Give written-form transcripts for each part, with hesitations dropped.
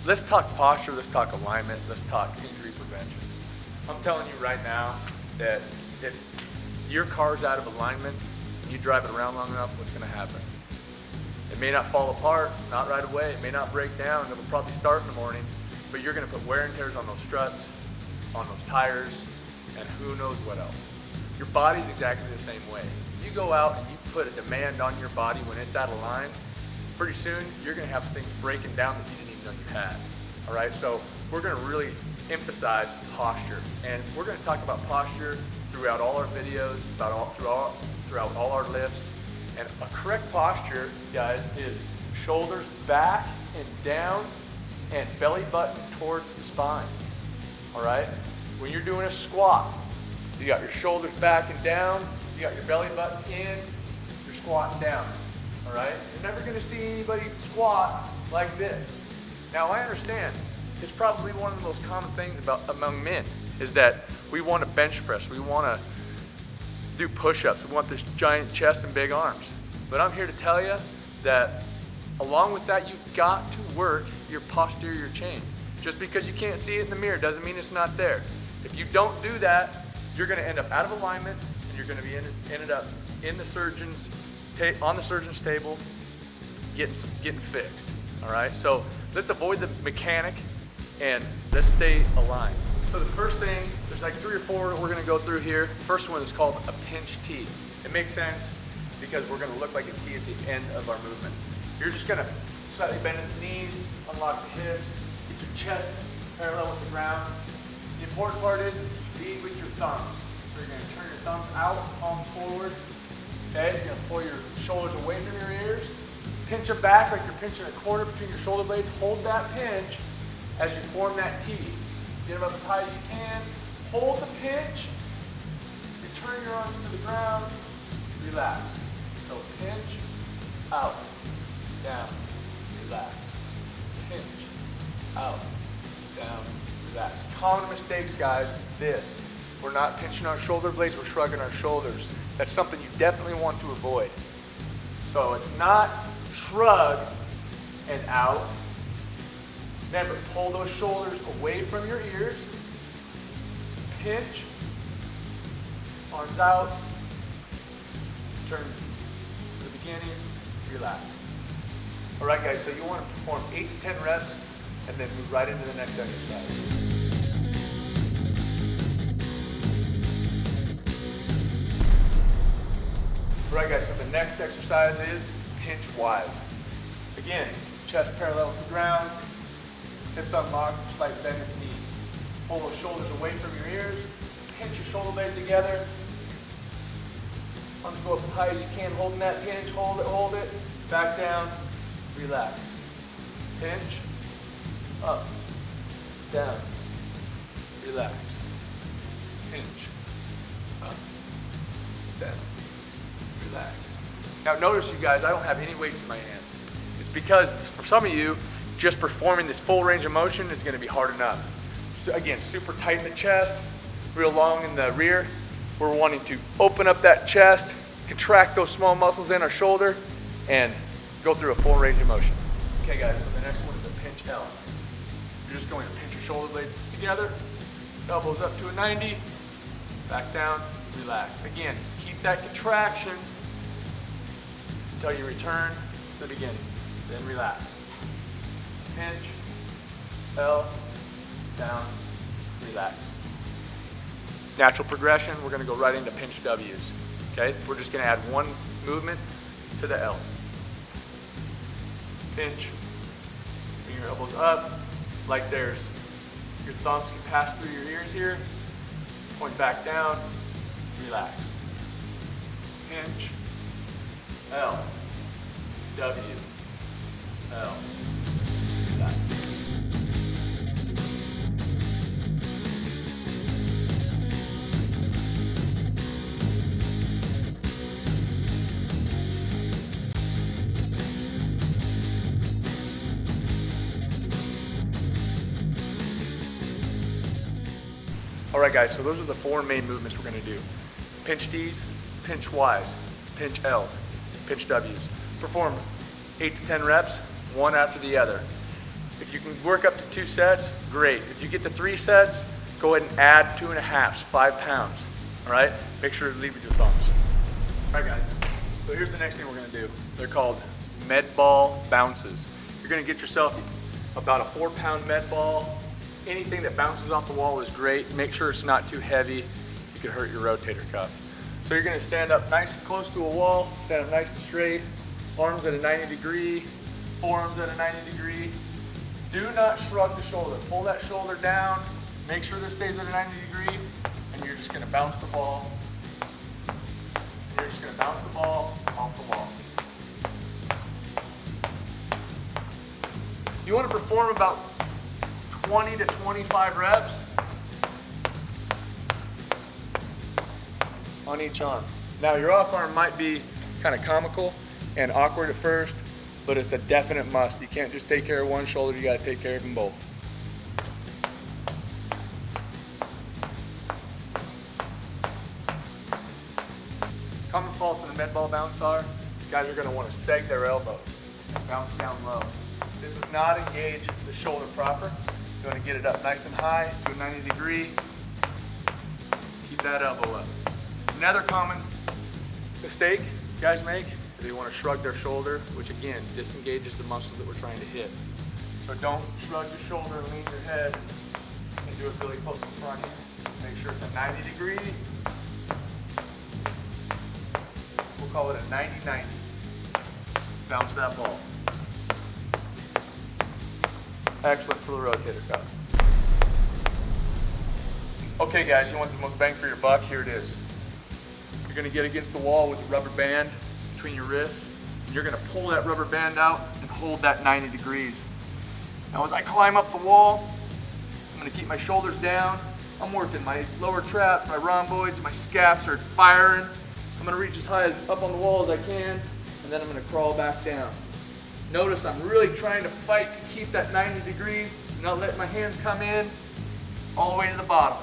let's talk posture, let's talk alignment, let's talk injury prevention. I'm telling you right now that if your car's out of alignment, and you drive it around long enough, what's gonna happen? It may not fall apart, not right away, it may not break down, it'll probably start in the morning, but you're gonna put wear and tears on those struts, on those tires, and who knows what else. Your body's exactly the same way. If you go out and you put a demand on your body when it's out of line, pretty soon you're gonna have things breaking down that you didn't even know you had. All right, so we're gonna really emphasize posture, and we're gonna talk about posture throughout all our videos, throughout all our lifts. And a correct posture, guys, is shoulders back and down and belly button towards the spine. All right? When you're doing a squat, you got your shoulders back and down, you got your belly button in, you're squatting down. All right? You're never going to see anybody squat like this. Now, I understand it's probably one of the most common things among men is that we want to bench press, we want to do push-ups, we want this giant chest and big arms. But I'm here to tell you that along with that, you've got to work your posterior chain. Just because you can't see it in the mirror doesn't mean it's not there. If you don't do that, you're going to end up out of alignment, and you're going to be ended up in the on the surgeon's table getting fixed. All right, so let's avoid the mechanic and let's stay aligned. So the first thing, there's like 3 or 4 that we're going to go through here. First one is called a pinch T. It makes sense because we're going to look like a T at the end of our movement. You're just going to slightly bend at the knees, unlock the hips, get your chest parallel with the ground. The important part is lead with your thumbs. So you're going to turn your thumbs out, palms forward. Okay, you're going to pull your shoulders away from your ears. Pinch them back like you're pinching a quarter between your shoulder blades. Hold that pinch as you form that T. Get them up as high as you can. Hold the pinch. You turn your arms to the ground. Relax. So pinch, out, down, relax. Pinch, out, down, relax. Common mistakes, guys, is this. We're not pinching our shoulder blades, we're shrugging our shoulders. That's something you definitely want to avoid. So it's not shrug and out. Remember, pull those shoulders away from your ears. Pinch, arms out, turn to the beginning, relax. All right, guys, so you want to perform 8 to 10 reps and then move right into the next exercise. All right, guys, so the next exercise is pinch wise. Again, chest parallel with the ground, hips unlocked, slight bend at the knees. Pull those shoulders away from your ears, pinch your shoulder blades together. Arms go up as high as you can, holding that pinch, hold it, back down, relax. Pinch, up, down, relax. Pinch, up, down, relax. Now notice, you guys, I don't have any weights in my hands. It's because for some of you, just performing this full range of motion is going to be hard enough. So again, super tight in the chest, real long in the rear. We're wanting to open up that chest, contract those small muscles in our shoulder, and go through a full range of motion. Okay, guys, so the next one is a pinch L. You're just going to pinch your shoulder blades together, elbows up to a 90, back down, relax. Again, keep that contraction until you return to the beginning, then relax. Pinch, L, down, relax. Natural progression, we're going to go right into pinch W's. Okay, we're just going to add one movement to the L. Pinch, bring your elbows up, like your thumbs can pass through your ears here. Point back down, relax. Pinch, L, W, L, relax. All right, guys, so those are the 4 main movements we're going to do. Pinch T's, pinch Y's, pinch L's, pinch W's. Perform 8 to 10 reps, one after the other. If you can work up to 2 sets, great. If you get to 3 sets, go ahead and add 2.5, 5 pounds. All right? Make sure to leave with your thumbs. All right, guys. So here's the next thing we're gonna do. They're called Medball bounces. You're gonna get yourself about a 4-pound Medball. Anything that bounces off the wall is great. Make sure it's not too heavy. You could hurt your rotator cuff. So you're gonna stand up nice and close to a wall, stand up nice and straight, arms at a 90 degree, forearms at a 90 degree. Do not shrug the shoulder. Pull that shoulder down. Make sure this stays at a 90 degree, and you're just gonna bounce the ball. You're just gonna bounce the ball off the wall. You wanna perform about 20 to 25 reps on each arm. Now your off arm might be kind of comical and awkward at first, but it's a definite must. You can't just take care of one shoulder, you gotta take care of them both. Common faults in the Medball bounce are, guys are gonna wanna seg their elbows and bounce down low. This does not engage the shoulder proper. You want to get it up nice and high, to a 90 degree. Keep that elbow up. Another common mistake guys make is they want to shrug their shoulder, which again, disengages the muscles that we're trying to hit. So don't shrug your shoulder and lean your head and do it really close in front of you. Make sure it's a 90 degree. We'll call it a 90-90. Bounce that ball. Excellent for the rotator cuff. Okay guys, you want the most bang for your buck? Here it is. You're gonna get against the wall with the rubber band between your wrists. And you're gonna pull that rubber band out and hold that 90 degrees. Now as I climb up the wall, I'm gonna keep my shoulders down. I'm working my lower traps, my rhomboids, my scaps are firing. I'm gonna reach as high as up on the wall as I can, and then I'm gonna crawl back down. Notice I'm really trying to fight to keep that 90 degrees, not let my hands come in all the way to the bottom.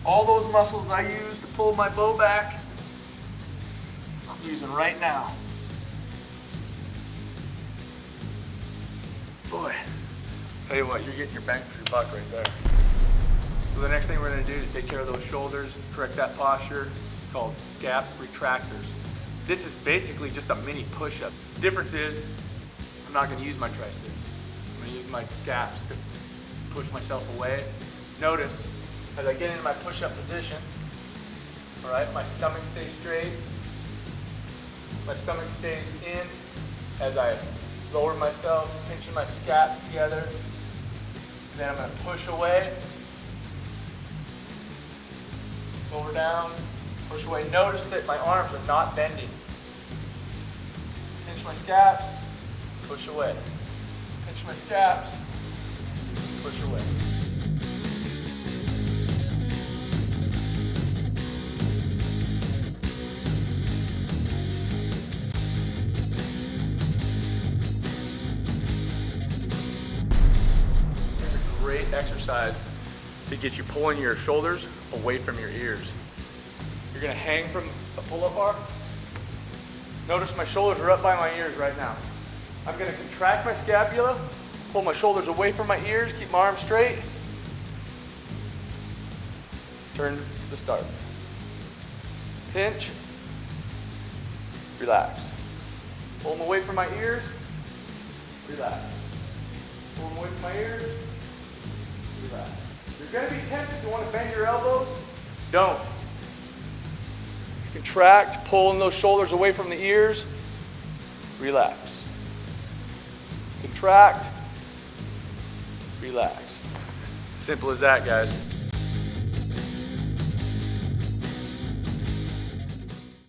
All those muscles I use to pull my bow back, I'm using right now. Boy, tell you what, you're getting your bang for your buck right there. So the next thing we're gonna do to take care of those shoulders, correct that posture, it's called scap retractors. This is basically just a mini push-up. The difference is, I'm not gonna use my triceps. I'm gonna use my scaps to push myself away. Notice, as I get into my push-up position, all right, my stomach stays straight. My stomach stays in as I lower myself, pinching my scaps together. And then I'm gonna push away. Lower down, push away. Notice that my arms are not bending. Pinch my scaps, push away. Pinch my scaps, push away. Here's a great exercise to get you pulling your shoulders away from your ears. You're gonna hang from a pull-up bar. Notice my shoulders are up by my ears right now. I'm gonna contract my scapula, pull my shoulders away from my ears, keep my arms straight. Turn to start. Pinch, relax. Pull them away from my ears, relax. Pull them away from my ears, relax. You're gonna be tempted to want to bend your elbows. Don't. Contract, pulling those shoulders away from the ears, relax. Contract, relax. Simple as that, guys.